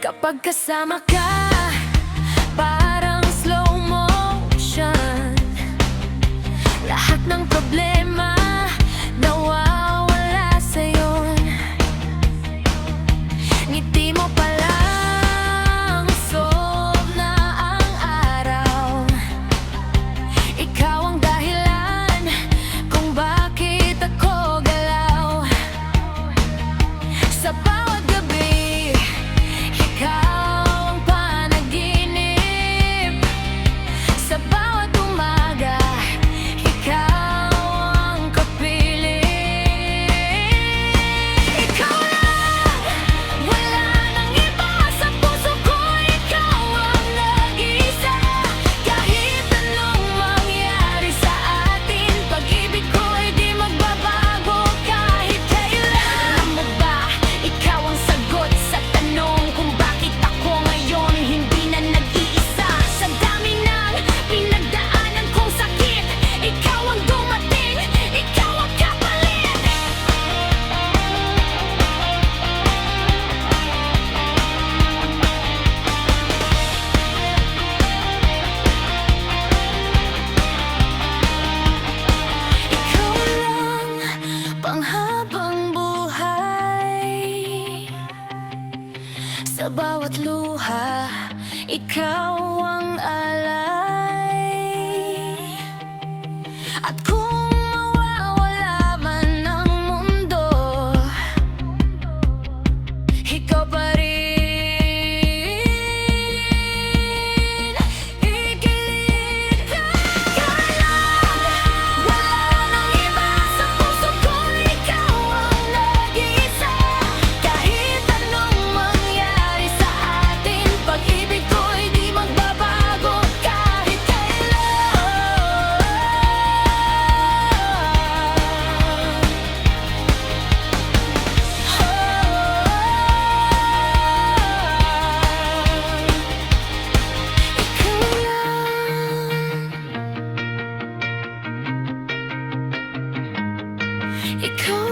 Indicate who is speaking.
Speaker 1: Kapag kasama ka, parang slow motion. Lahat ng problema nawawala sa'yo. Ngiti mo pa lang, solve na ang araw. Ikaw ang dahilan kung bakit ako galaw. Sa bawat gabi, ikaw ang panaginip. Sa bawat umaga, ikaw ang kapiling. Ikaw lang, wala nang iba sa puso ko. Ikaw ang nag-iisa. Kahit anong mangyari sa atin, pag-ibig ko'y di magbabago kahit kailan. Alam mo ba, ikaw ang sagot sa tanong kung bakit ako ngayon hindi na nag-iisa. Sa dami ng pinagdaanan kong sakit, ikaw ang dumating, ikaw ang kapalit. Ikaw lang, panghabang buhay. Sa bawat luha, ikaw ang alay. At kung mawawala man ang mundo, ikaw pa rin. Ikilig ka lang, wala nang iba sa puso ko. Ikaw ang nag-iisa. Kahit anong mangyari sa atin, pag-ibig ko'y di magbabago kahit kailan. Ikaw lang. Ikaw